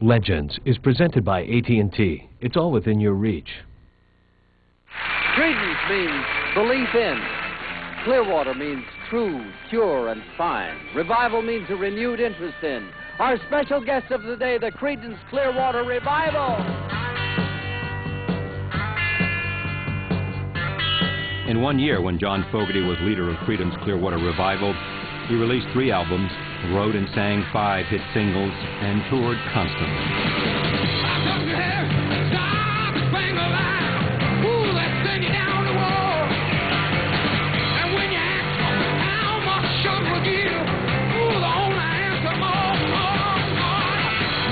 Legends is presented by AT&T. It's all within your reach. Credence means belief in. Clearwater means true, pure, and fine. Revival means a renewed interest in. Our special guest of the day, the Credence Clearwater Revival. In 1 year, when John Fogerty was leader of Credence Clearwater Revival, he released 3 albums, wrote and sang 5 hit singles, and toured constantly.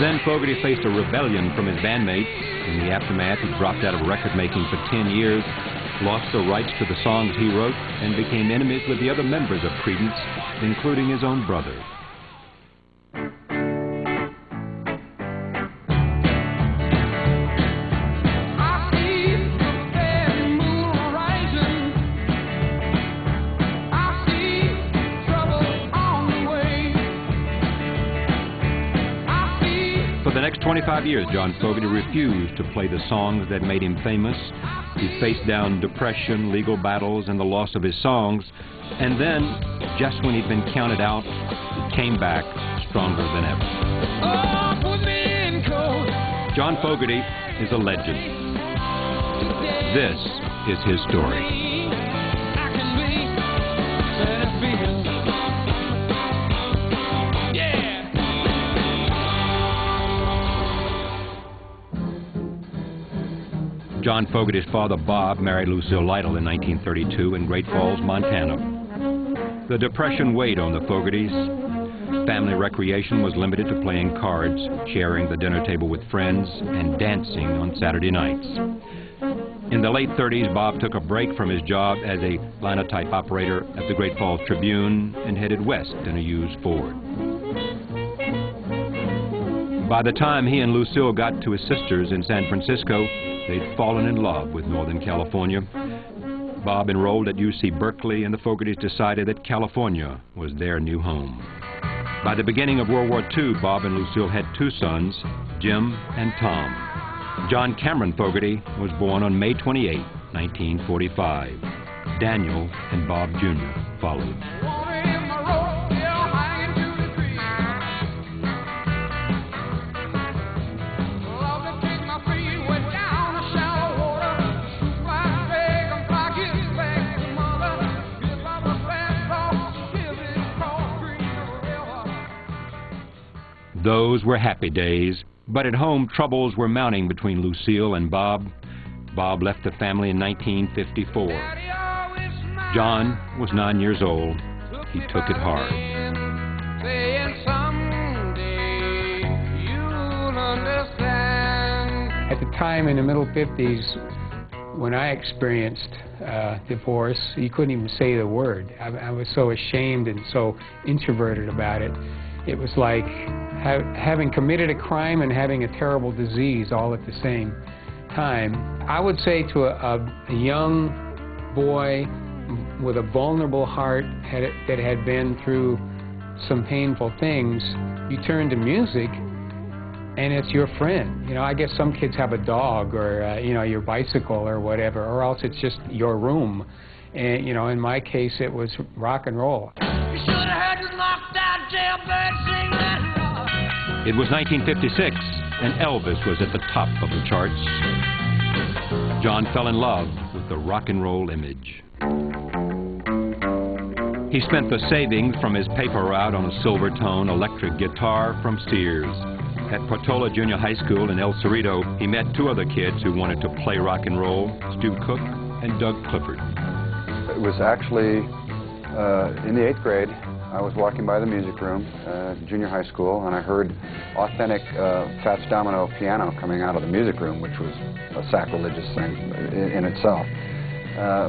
Then Fogerty faced a rebellion from his bandmates. In the aftermath, he dropped out of record-making for 10 years, lost the rights to the songs he wrote, and became enemies with the other members of Credence, including his own brother. For the next 25 years, John Fogerty refused to play the songs that made him famous. He faced down depression, legal battles, and the loss of his songs. And then, just when he'd been counted out, he came back stronger than ever. John Fogerty is a legend. This is his story. John Fogerty's father, Bob, married Lucille Lytle in 1932 in Great Falls, Montana. The Depression weighed on the Fogertys. Family recreation was limited to playing cards, sharing the dinner table with friends, and dancing on Saturday nights. In the late 30s, Bob took a break from his job as a linotype operator at the Great Falls Tribune and headed west in a used Ford. By the time he and Lucille got to his sisters in San Francisco, they'd fallen in love with Northern California. Bob enrolled at UC Berkeley, and the Fogertys decided that California was their new home. By the beginning of World War II, Bob and Lucille had 2 sons, Jim and Tom. John Cameron Fogerty was born on May 28, 1945. Daniel and Bob Jr. followed. Those were happy days, but at home troubles were mounting between Lucille and Bob. Bob left the family in 1954. John was 9 years old. He took it hard. At the time in the middle 50s, when I experienced divorce, you couldn't even say the word. I was so ashamed and so introverted about it. It was like having committed a crime and having a terrible disease all at the same time. I would say to a young boy with a vulnerable heart that had been through some painful things, you turn to music and it's your friend. You know, I guess some kids have a dog or, you know, your bicycle or whatever, or else it's just your room. And, you know, in my case, it was rock and roll. You should have heard the knocked out jailbird sing that rock. It was 1956, and Elvis was at the top of the charts. John fell in love with the rock and roll image. He spent the savings from his paper route on a Silvertone electric guitar from Sears. At Portola Junior High School in El Cerrito, he met 2 other kids who wanted to play rock and roll, Stu Cook and Doug Clifford. It was actually in the 8th grade. I was walking by the music room, junior high school, and I heard authentic Fats Domino piano coming out of the music room, which was a sacrilegious thing in itself.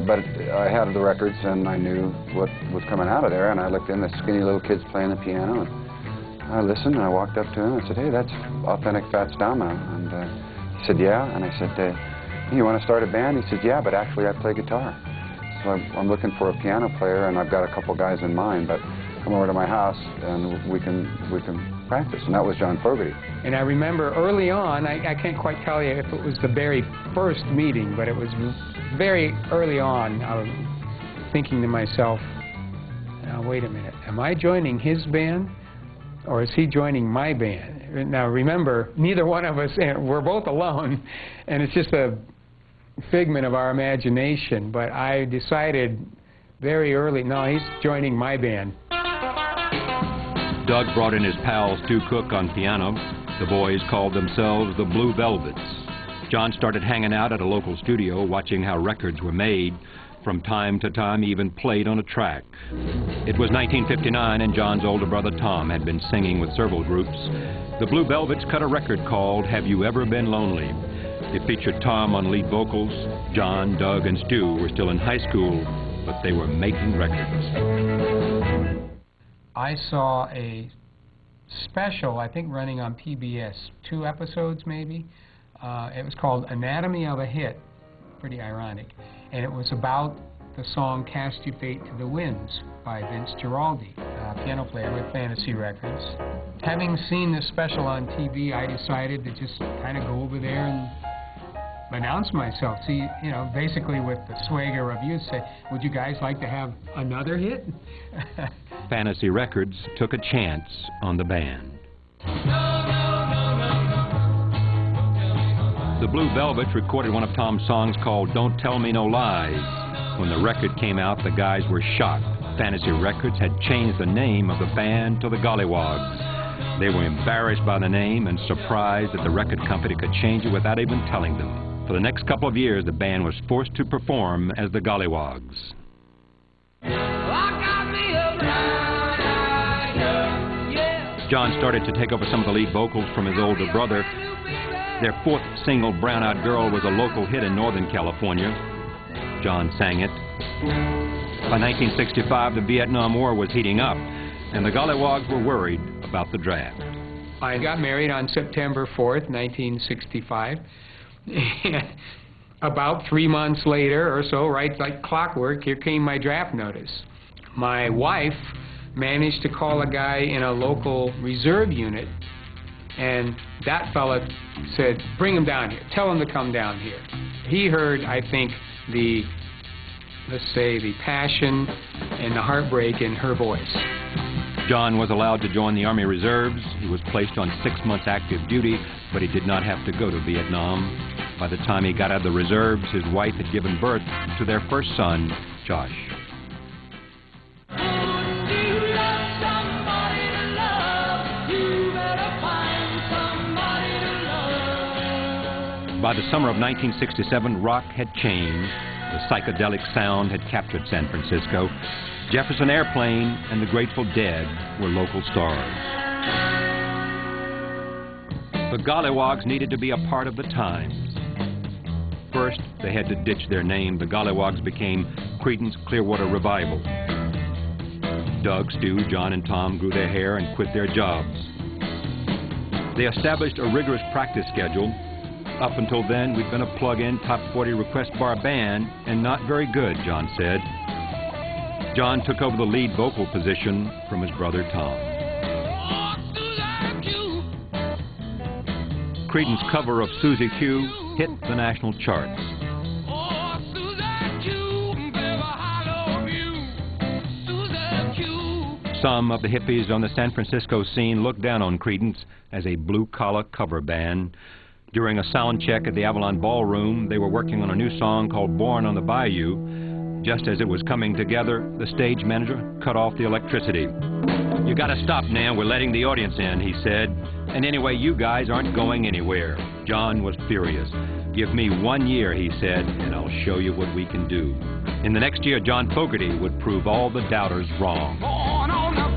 But I had the records, and I knew what was coming out of there, and I looked in, the skinny little kids playing the piano, and I listened, and I walked up to him and I said, "Hey, that's authentic Fats Domino." And he said, "Yeah." And I said, "You want to start a band?" He said, "Yeah, but actually I play guitar. So I'm looking for a piano player, and I've got a couple guys in mind, but come over to my house and we can practice. And that was John Fogerty. And I remember early on, I can't quite tell you if it was the very first meeting, but it was very early on, I was thinking to myself, now wait a minute, am I joining his band or is he joining my band? Now remember, neither one of us, we're both alone, and it's just a figment of our imagination, but I decided very early, no, he's joining my band. Doug brought in his pal Stu Cook on piano. The boys called themselves the Blue Velvets. John started hanging out at a local studio, watching how records were made. From time to time, he even played on a track. It was 1959, and John's older brother Tom had been singing with several groups. The Blue Velvets cut a record called Have You Ever Been Lonely? It featured Tom on lead vocals. John, Doug, and Stu were still in high school, but they were making records. I saw a special, I think running on PBS, 2 episodes maybe. It was called Anatomy of a Hit, pretty ironic. And it was about the song Cast Your Fate to the Winds by Vince Giraldi, piano player with Fantasy Records. Having seen this special on TV, I decided to just kind of go over there and announce myself. See, you know, basically with the swagger of youth, say, would you guys like to have another hit? Fantasy Records took a chance on the band. The Blue Velvets recorded one of Tom's songs called Don't Tell Me No Lies. When the record came out, the guys were shocked. Fantasy Records had changed the name of the band to the Gollywogs. They were embarrassed by the name and surprised that the record company could change it without even telling them. For the next couple of years, the band was forced to perform as the Gollywogs. John started to take over some of the lead vocals from his older brother. Their 4th single, Brown Eyed Girl, was a local hit in Northern California. John sang it. By 1965, the Vietnam War was heating up, and the Gollywogs were worried about the draft. I got married on September 4th, 1965. About 3 months later or so, right like clockwork, here came my draft notice. My wife managed to call a guy in a local reserve unit, and that fella said, bring him down here, tell him to come down here. He heard, I think, let's say, the passion and the heartbreak in her voice. John was allowed to join the Army Reserves. He was placed on 6 months active duty, but he did not have to go to Vietnam. By the time he got out of the reserves, his wife had given birth to their first son, Josh. By the summer of 1967, rock had changed. The psychedelic sound had captured San Francisco. Jefferson Airplane and the Grateful Dead were local stars. The Gollywogs needed to be a part of the times. First, they had to ditch their name. The Gollywogs became Creedence Clearwater Revival. Doug, Stu, John, and Tom grew their hair and quit their jobs. They established a rigorous practice schedule. Up until then, we'd been a plug-in top 40 request bar band, and not very good, John said. John took over the lead vocal position from his brother Tom. Creedence cover of Susie Q hit the national charts. Some of the hippies on the San Francisco scene looked down on Creedence as a blue-collar cover band. During a sound check at the Avalon Ballroom, they were working on a new song called Born on the Bayou. Just as it was coming together, the stage manager cut off the electricity. You gotta stop now, we're letting the audience in, he said. And anyway, you guys aren't going anywhere. John was furious. Give me 1 year, he said, and I'll show you what we can do. In the next year, John Fogerty would prove all the doubters wrong. Born on the